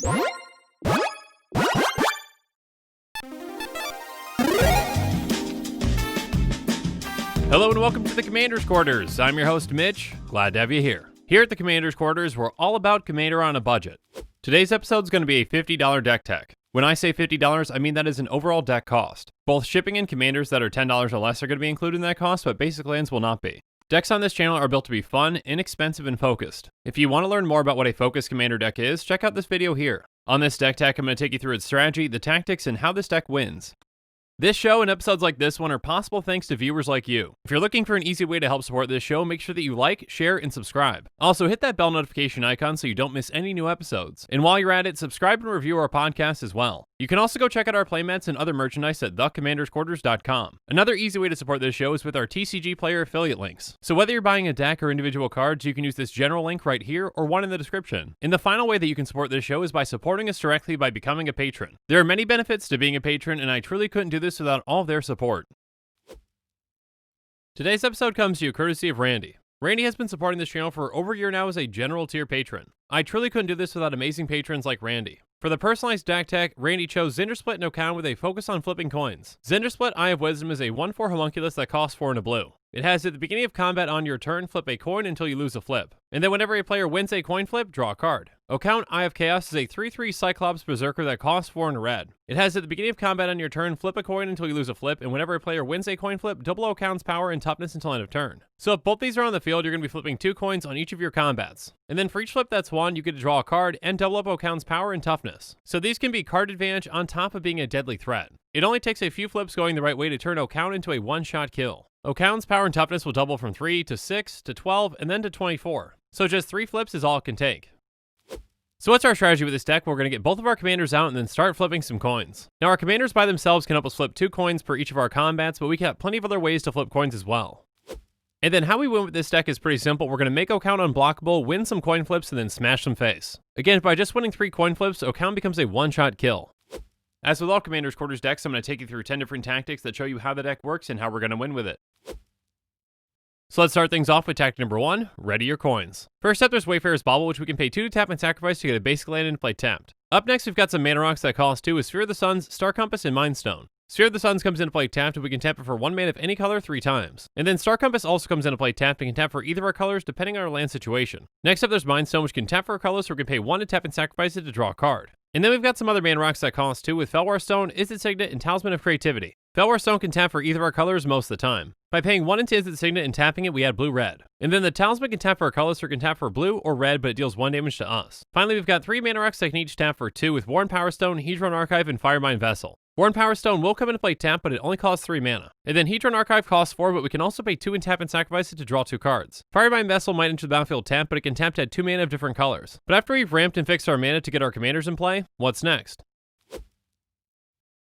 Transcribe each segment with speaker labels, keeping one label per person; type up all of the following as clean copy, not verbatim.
Speaker 1: Hello and welcome to the Commander's Quarters. I'm your host Mitch, glad to have you here. Here at the Commander's Quarters, we're all about Commander on a budget. Today's episode is going to be a $50 deck tech. When I say $50, I mean that is an overall deck cost. Both shipping and commanders that are $10 or less are going to be included in that cost, but basic lands will not be. Decks on this channel are built to be fun, inexpensive, and focused. If you want to learn more about what a focused commander deck is, check out this video here. On this deck tech, I'm going to take you through its strategy, the tactics, and how this deck wins. This show and episodes like this one are possible thanks to viewers like you. If you're looking for an easy way to help support this show, make sure that you like, share, and subscribe. Also, hit that bell notification icon so you don't miss any new episodes. And while you're at it, subscribe and review our podcast as well. You can also go check out our playmats and other merchandise at thecommandersquarters.com. Another easy way to support this show is with our TCGplayer affiliate links. So whether you're buying a deck or individual cards, you can use this general link right here or one in the description. And the final way that you can support this show is by supporting us directly by becoming a patron. There are many benefits to being a patron, and I truly couldn't do this without all of their support. Today's episode comes to you courtesy of Randy. Randy has been supporting this channel for over a year now as a general tier patron. I truly couldn't do this without amazing patrons like Randy. For the personalized deck tech, Randy chose Zndrsplt Okaun with a focus on flipping coins. Zndrsplt Eye of Wisdom is a 1/4 homunculus that costs 4 and a blue. It has at the beginning of combat on your turn, flip a coin until you lose a flip. And then whenever a player wins a coin flip, draw a card. Okaun Eye of Chaos is a 3/3 Cyclops Berserker that costs 4 and a red. It has at the beginning of combat on your turn, flip a coin until you lose a flip, and whenever a player wins a coin flip, double Okaun's power and toughness until end of turn. So if both these are on the field, you're going to be flipping 2 coins on each of your combats. And then for each flip that's won, you get to draw a card and double up Okaun's power and toughness. So these can be card advantage on top of being a deadly threat. It only takes a few flips going the right way to turn Okaun into a one-shot kill. Okaun's power and toughness will double from 3 to 6 to 12 and then to 24. So just 3 flips is all it can take. So what's our strategy with this deck? We're going to get both of our commanders out and then start flipping some coins. Now our commanders by themselves can help us flip 2 coins per each of our combats, but we have plenty of other ways to flip coins as well. And then how we win with this deck is pretty simple. We're going to make Okaun unblockable, win some coin flips, and then smash some face. Again, by just winning 3 coin flips, Okaun becomes a one-shot kill. As with all Commander's Quarters decks, I'm going to take you through 10 different tactics that show you how the deck works and how we're going to win with it. So let's start things off with tactic number 1, ready your coins. First up, there's Wayfarer's Bauble, which we can pay 2 to tap and sacrifice to get a basic land and play tapped. Up next, we've got some mana rocks that cost 2 with Sphere of the Suns, Star Compass, and Mind Stone. Sphere of the Suns comes into play tapped, and we can tap it for 1 mana of any color 3 times. And then Star Compass also comes into play tapped and can tap for either of our colors depending on our land situation. Next up, there's Mind Stone, which can tap for our colors, so we can pay 1 to tap and sacrifice it to draw a card. And then we've got some other mana rocks that cost 2 with Felwar Stone, Izzet Signet, and Talisman of Creativity. Felwar Stone can tap for either of our colors most of the time. By paying 1 into Izzet Signet and tapping it, we add blue-red. And then the Talisman can tap for our colors, so it can tap for blue or red, but it deals 1 damage to us. Finally, we've got 3 mana rocks that can each tap for 2 with Worn Power Stone, Hedron Archive, and Firemind Vessel. Worn Power Stone will come into play tap, but it only costs 3 mana. And then Hedron Archive costs 4, but we can also pay 2 and tap and sacrifice it to draw 2 cards. Firemind Vessel might enter the battlefield tap, but it can tap to add 2 mana of different colors. But after we've ramped and fixed our mana to get our commanders in play, what's next?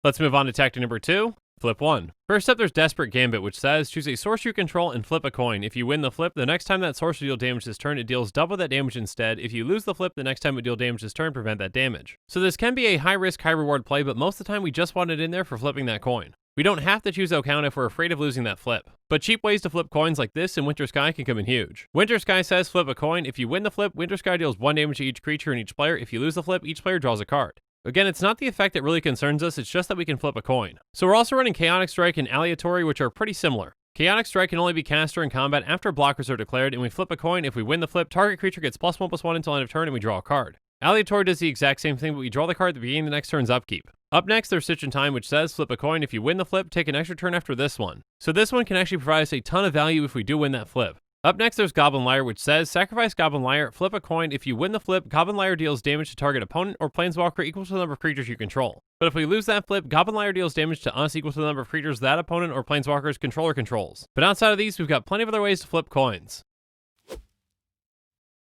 Speaker 1: Let's move on to tactic number 2. Flip 1. First up, there's Desperate Gambit, which says, choose a source you control and flip a coin. If you win the flip, the next time that source will deal damage this turn, it deals double that damage instead. If you lose the flip, the next time it deal damage this turn, prevent that damage. So this can be a high-risk, high-reward play, but most of the time we just want it in there for flipping that coin. We don't have to choose Okaun if we're afraid of losing that flip. But cheap ways to flip coins like this in Winter Sky can come in huge. Winter Sky says, flip a coin. If you win the flip, Winter Sky deals 1 damage to each creature and each player. If you lose the flip, each player draws a card. Again, it's not the effect that really concerns us, it's just that we can flip a coin. So we're also running Chaotic Strike and Aleatory, which are pretty similar. Chaotic Strike can only be cast during combat after blockers are declared, and we flip a coin. If we win the flip, target creature gets +1/+1 until end of turn, and we draw a card. Aleatory does the exact same thing, but we draw the card at the beginning of the next turn's upkeep. Up next, there's Stitch in Time, which says, flip a coin. If you win the flip, take an extra turn after this one. So this one can actually provide us a ton of value if we do win that flip. Up next, there's Goblin Liar, which says, sacrifice Goblin Liar, flip a coin. If you win the flip, Goblin Liar deals damage to target opponent or planeswalker equal to the number of creatures you control. But if we lose that flip, Goblin Liar deals damage to us equal to the number of creatures that opponent or planeswalker's controller controls. But outside of these, we've got plenty of other ways to flip coins.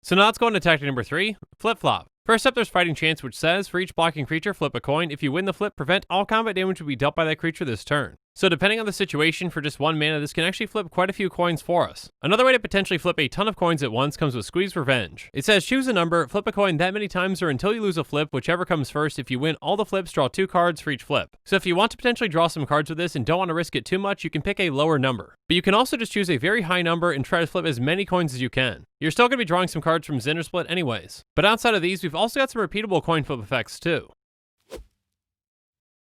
Speaker 1: So now let's go into tactic number 3, Flip Flop. First up, there's Fighting Chance, which says, for each blocking creature, flip a coin. If you win the flip, prevent all combat damage to be dealt by that creature this turn. So depending on the situation, for just 1 mana, this can actually flip quite a few coins for us. Another way to potentially flip a ton of coins at once comes with Squeeze Revenge. It says choose a number, flip a coin that many times or until you lose a flip, whichever comes first. If you win all the flips, draw 2 cards for each flip. So if you want to potentially draw some cards with this and don't want to risk it too much, you can pick a lower number. But you can also just choose a very high number and try to flip as many coins as you can. You're still going to be drawing some cards from Zndrsplt anyways. But outside of these, we've also got some repeatable coin flip effects too.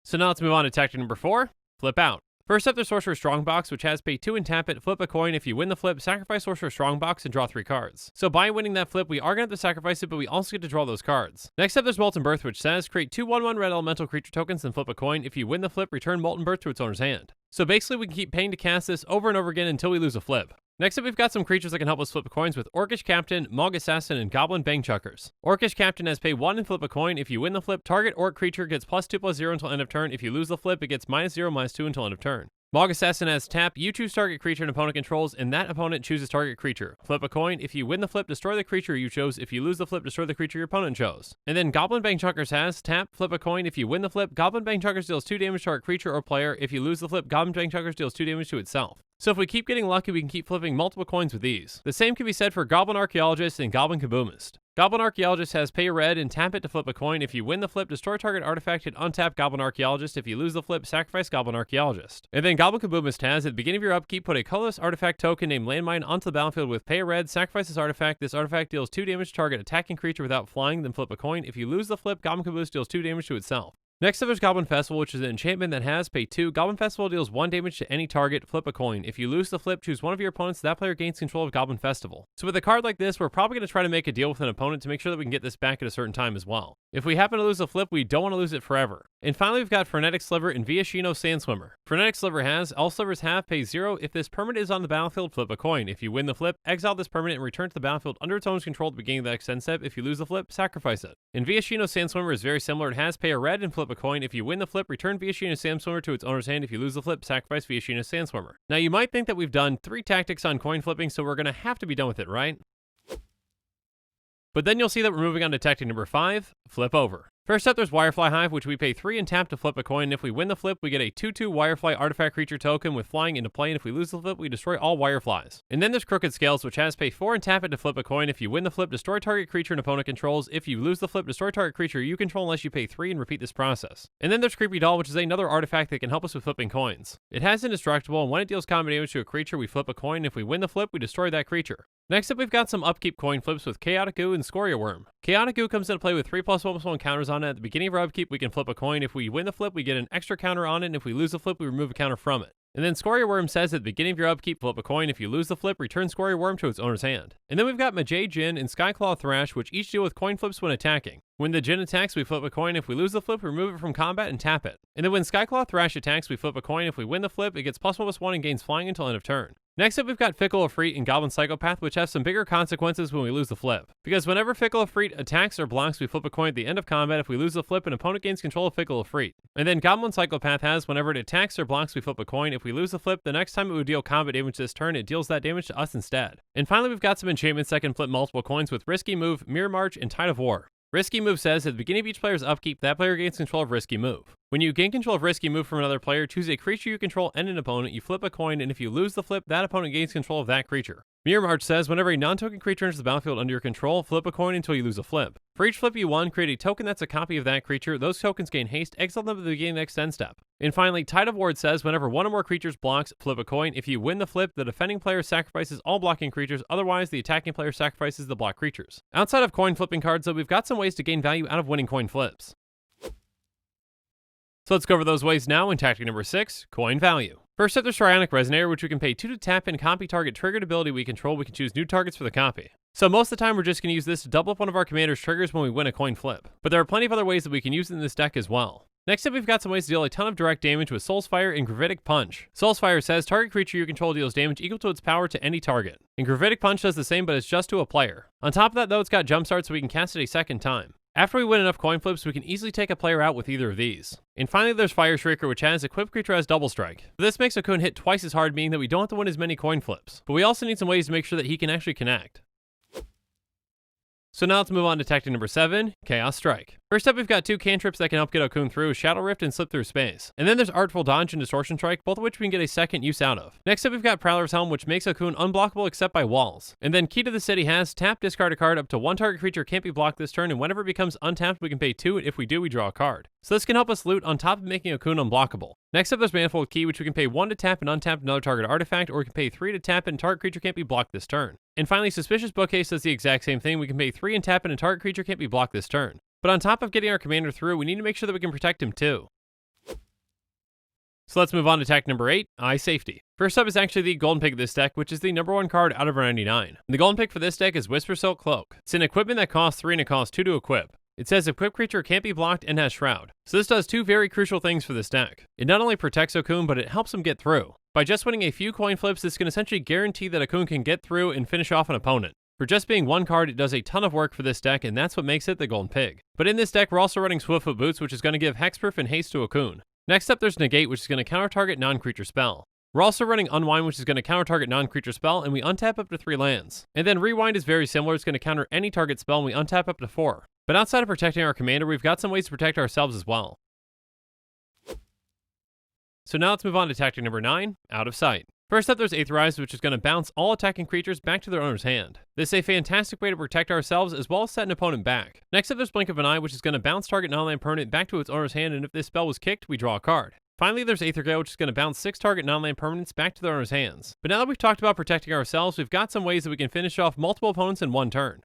Speaker 1: So now let's move on to tactic number 4, Flip Out. First up, there's Sorcerer's Strongbox, which has pay 2 and tap it, flip a coin. If you win the flip, sacrifice Sorcerer's Strongbox and draw 3 cards. So by winning that flip, we are going to have to sacrifice it, but we also get to draw those cards. Next up, there's Molten Birth, which says create 2 1/1 red elemental creature tokens and flip a coin. If you win the flip, return Molten Birth to its owner's hand. So basically, we can keep paying to cast this over and over again until we lose a flip. Next up, we've got some creatures that can help us flip coins with Orcish Captain, Mog Assassin, and Goblin Bangchuckers. Orcish Captain has pay 1 and flip a coin. If you win the flip, target Orc creature gets +2/+0 until end of turn. If you lose the flip, it gets -0/-2 until end of turn. Mog Assassin has tap, you choose target creature an opponent controls, and that opponent chooses target creature. Flip a coin. If you win the flip, destroy the creature you chose. If you lose the flip, destroy the creature your opponent chose. And then Goblin Bangchuckers has tap, flip a coin. If you win the flip, Goblin Bangchuckers deals 2 damage to our creature or player. If you lose the flip, Goblin Bangchuckers deals 2 damage to itself. So if we keep getting lucky, we can keep flipping multiple coins with these. The same can be said for Goblin Archaeologist and Goblin Kaboomist. Goblin Archaeologist has pay a red and tap it to flip a coin. If you win the flip, destroy target artifact and untap Goblin Archaeologist. If you lose the flip, sacrifice Goblin Archaeologist. And then Goblin Kaboomist has, at the beginning of your upkeep, put a colorless artifact token named Landmine onto the battlefield with pay a red, sacrifice this artifact. This artifact deals 2 damage to target attacking creature without flying, then flip a coin. If you lose the flip, Goblin Kaboomist deals 2 damage to itself. Next up, there's Goblin Festival, which is an enchantment that has pay 2. Goblin Festival deals 1 damage to any target, flip a coin. If you lose the flip, choose one of your opponents, that player gains control of Goblin Festival. So with a card like this, we're probably going to try to make a deal with an opponent to make sure that we can get this back at a certain time as well. If we happen to lose the flip, we don't want to lose it forever. And finally, we've got Frenetic Sliver and Viashino Sandswimmer. Frenetic Sliver has, all slivers have pay 0. If this permanent is on the battlefield, flip a coin. If you win the flip, exile this permanent and return to the battlefield under its owner's control at the beginning of the next end step. If you lose the flip, sacrifice it. And Viashino Sandswimmer is very similar. It has pay a red and flip a coin. If you win the flip, return Viashino Sandswimmer to its owner's hand. If you lose the flip, sacrifice Viashino Sandswimmer. Now you might think that we've done 3 tactics on coin flipping, so we're going to have to be done with it, right? But then you'll see that we're moving on to tactic number 5, Flip Over. First up, there's Wirefly Hive, which we pay 3 and tap to flip a coin. And if we win the flip, we get a 2/2 Wirefly artifact creature token with flying into play. And if we lose the flip, we destroy all Wireflies. And then there's Crooked Scales, which has pay 4 and tap it to flip a coin. If you win the flip, destroy target creature an opponent controls. If you lose the flip, destroy target creature you control unless you pay 3 and repeat this process. And then there's Creepy Doll, which is another artifact that can help us with flipping coins. It has Indestructible, and when it deals combat damage to a creature, we flip a coin. If we win the flip, we destroy that creature. Next up, we've got some upkeep coin flips with Chaotic Goo and Scoria Worm. Chaotic Goo comes into play with 3+1/+1 counters on it. At the beginning of our upkeep, we can flip a coin. If we win the flip, we get an extra counter on it, and if we lose the flip, we remove a counter from it. And then Scoria Worm says at the beginning of your upkeep, flip a coin. If you lose the flip, return Scoria Worm to its owner's hand. And then we've got Majay Jin and Skyclaw Thrash, which each deal with coin flips when attacking. When the Jin attacks, we flip a coin. If we lose the flip, we remove it from combat and tap it. And then when Skyclaw Thrash attacks, we flip a coin. If we win the flip, it gets +1/+1 and gains flying until end of turn. Next up, we've got Fickle Efreet and Goblin Psychopath, which have some bigger consequences when we lose the flip. Because whenever Fickle Efreet attacks or blocks, we flip a coin at the end of combat. If we lose the flip, an opponent gains control of Fickle Efreet. And then Goblin Psychopath has, whenever it attacks or blocks, we flip a coin. If we lose the flip, the next time it would deal combat damage this turn, it deals that damage to us instead. And finally, we've got some enchantments that can flip multiple coins with Risky Move, Mirror March, and Tide of War. Risky Move says at the beginning of each player's upkeep, that player gains control of Risky Move. When you gain control of Risky Move from another player, choose a creature you control and an opponent, you flip a coin, and if you lose the flip, that opponent gains control of that creature. Mirror March says whenever a non-token creature enters the battlefield under your control, flip a coin until you lose a flip. For each flip you won, create a token that's a copy of that creature. Those tokens gain haste, exile them at the beginning of the next end step. And finally, Tide of Ward says whenever one or more creatures blocks, flip a coin. If you win the flip, the defending player sacrifices all blocking creatures, otherwise the attacking player sacrifices the block creatures. Outside of coin flipping cards, though, we've got some ways to gain value out of winning coin flips. So let's go over those ways now in tactic number 6, coin value. First up, there's Psionic Resonator, which we can pay 2 to tap and copy target triggered ability we control. We can choose new targets for the copy. So most of the time, we're just going to use this to double up one of our commander's triggers when we win a coin flip. But there are plenty of other ways that we can use it in this deck as well. Next up, we've got some ways to deal a ton of direct damage with Soulsfire and Gravitic Punch. Soulsfire says target creature you control deals damage equal to its power to any target. And Gravitic Punch does the same, but it's just to a player. On top of that, though, it's got Jumpstart, so we can cast it a second time. After we win enough coin flips, we can easily take a player out with either of these. And finally, there's Fire Shrieker, which has equipped creature has double strike. This makes Okaun hit twice as hard, meaning that we don't have to win as many coin flips. But we also need some ways to make sure that he can actually connect. So now let's move on to tactic number 7, Chaos Strike. First up, we've got 2 cantrips that can help get Okaun through, Shadow Rift and Slip Through Space. And then there's Artful Dodge and Distortion Strike, both of which we can get a second use out of. Next up, we've got Prowler's Helm, which makes Okaun unblockable except by walls. And then Key to the City has tap, discard a card up to 1 target creature can't be blocked this turn, and whenever it becomes untapped, we can pay 2, and if we do, we draw a card. So this can help us loot on top of making Okaun unblockable. Next up, there's Manifold Key, which we can pay 1 to tap and untap another target artifact, or we can pay 3 to tap and target creature can't be blocked this turn. And finally, Suspicious Bookcase does the exact same thing. We can pay 3 and tap and a target creature can't be blocked this turn. But on top of getting our commander through, we need to make sure that we can protect him too. So let's move on to tactic number 8, Eye Safety. First up is actually the golden pick of this deck, which is the number 1 card out of our 99. And the golden pick for this deck is Whisper Silk Cloak. It's an equipment that costs 3 and it costs 2 to equip. It says equip creature can't be blocked and has Shroud. So this does 2 very crucial things for this deck. It not only protects Okaun, but it helps him get through. By just winning a few coin flips, this can essentially guarantee that Okaun can get through and finish off an opponent. For just being 1 card, it does a ton of work for this deck, and that's what makes it the Golden Pig. But in this deck, we're also running Swiftfoot Boots, which is going to give Hexproof and Haste to Okaun. Next up, there's Negate, which is going to counter-target non-creature spell. We're also running Unwind, which is going to counter-target non-creature spell, and we untap up to 3 lands. And then Rewind is very similar. It's going to counter any target spell, and we untap up to 4. But outside of protecting our commander, we've got some ways to protect ourselves as well. So now let's move on to tactic number 9, Out of Sight. First up, there's Aetherize, which is going to bounce all attacking creatures back to their owner's hand. This is a fantastic way to protect ourselves as well as set an opponent back. Next up, there's Blink of an Eye, which is going to bounce target non-land permanent back to its owner's hand, and if this spell was kicked, we draw a card. Finally, there's Aethergale, which is going to bounce 6 target non-land permanents back to their owner's hands. But now that we've talked about protecting ourselves, we've got some ways that we can finish off multiple opponents in 1 turn.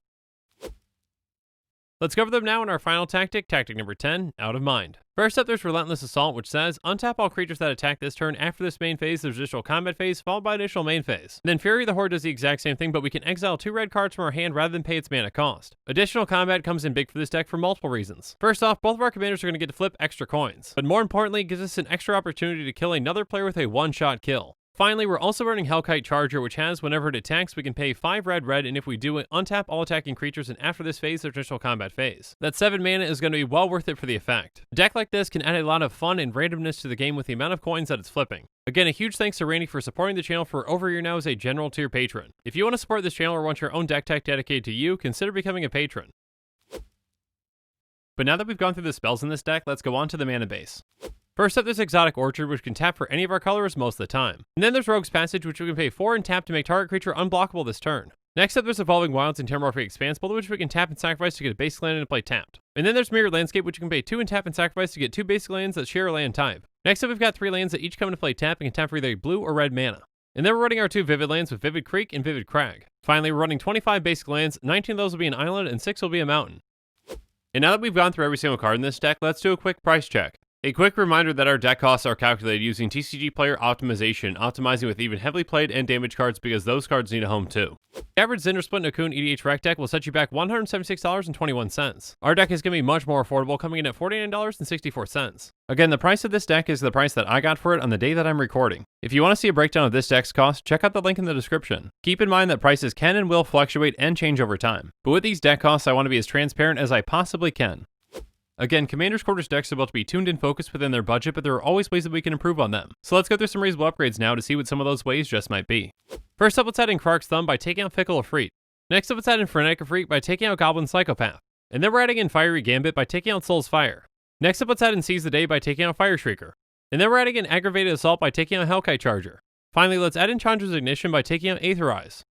Speaker 1: Let's cover them now in our final tactic, tactic number 10, Out of Mind. First up, there's Relentless Assault, which says, untap all creatures that attack this turn. After this main phase, there's additional combat phase, followed by additional main phase. And then Fury the Horde does the exact same thing, but we can exile 2 red cards from our hand rather than pay its mana cost. Additional combat comes in big for this deck for multiple reasons. First off, both of our commanders are going to get to flip extra coins. But more importantly, it gives us an extra opportunity to kill another player with a one-shot kill. Finally, we're also running Hellkite Charger, which has, whenever it attacks, we can pay 5 red, and if we do it, untap all attacking creatures, and after this phase, there's additional combat phase. That 7 mana is going to be well worth it for the effect. A deck like this can add a lot of fun and randomness to the game with the amount of coins that it's flipping. Again, a huge thanks to Randy for supporting the channel for over a year now as a general tier patron. If you want to support this channel or want your own deck tech dedicated to you, consider becoming a patron. But now that we've gone through the spells in this deck, let's go on to the mana base. First up, there's Exotic Orchard, which can tap for any of our colors most of the time. And then there's Rogue's Passage, which we can pay 4 and tap to make target creature unblockable this turn. Next up, there's Evolving Wilds and Terramorphic Expanse, both of which we can tap and sacrifice to get a basic land and play tapped. And then there's Mirrored Landscape, which you can pay 2 and tap and sacrifice to get 2 basic lands that share a land type. Next up, we've got 3 lands that each come into play tap and can tap for either blue or red mana. And then we're running our 2 Vivid lands with Vivid Creek and Vivid Crag. Finally, we're running 25 basic lands, 19 of those will be an island, and 6 will be a mountain. And now that we've gone through every single card in this deck, let's do a quick price check. A quick reminder that our deck costs are calculated using TCGplayer optimization, optimizing with even heavily played and damaged cards because those cards need a home too. The average Zndrsplt Okaun EDH rec deck will set you back $176.21. Our deck is going to be much more affordable, coming in at $49.64. Again, the price of this deck is the price that I got for it on the day that I'm recording. If you want to see a breakdown of this deck's cost, check out the link in the description. Keep in mind that prices can and will fluctuate and change over time. But with these deck costs, I want to be as transparent as I possibly can. Again, Commander's Quarters decks are about to be tuned and focused within their budget, but there are always ways that we can improve on them. So let's go through some reasonable upgrades now to see what some of those ways just might be. First up, let's add in Krark's Thumb by taking out Fickle Efreet. Next up, let's add in Frenetic Efreet by taking out Goblin Psychopath. And then we're adding in Fiery Gambit by taking out Soul's Fire. Next up, let's add in Seize the Day by taking out Fire Shrieker. And then we're adding in Aggravated Assault by taking out Hellkite Charger. Finally, let's add in Chandra's Ignition by taking out Aetherize.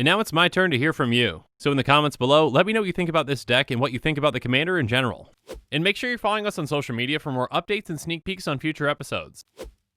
Speaker 1: And now it's my turn to hear from you. So in the comments below, let me know what you think about this deck and what you think about the commander in general. And make sure you're following us on social media for more updates and sneak peeks on future episodes.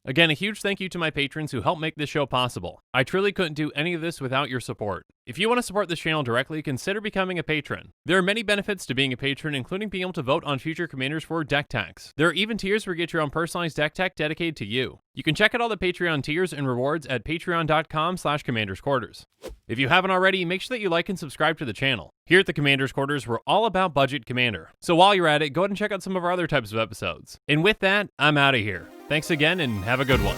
Speaker 1: Again, a huge thank you to my patrons who help make this show possible. I truly couldn't do any of this without your support. If you want to support this channel directly, consider becoming a patron. There are many benefits to being a patron, including being able to vote on future commanders for deck tags. There are even tiers where you get your own personalized deck tag dedicated to you. You can check out all the Patreon tiers and rewards at patreon.com/commandersquarters. If you haven't already, make sure that you like and subscribe to the channel. Here at the Commander's Quarters, we're all about budget commander. So while you're at it, go ahead and check out some of our other types of episodes. And with that, I'm out of here. Thanks again and have a good one.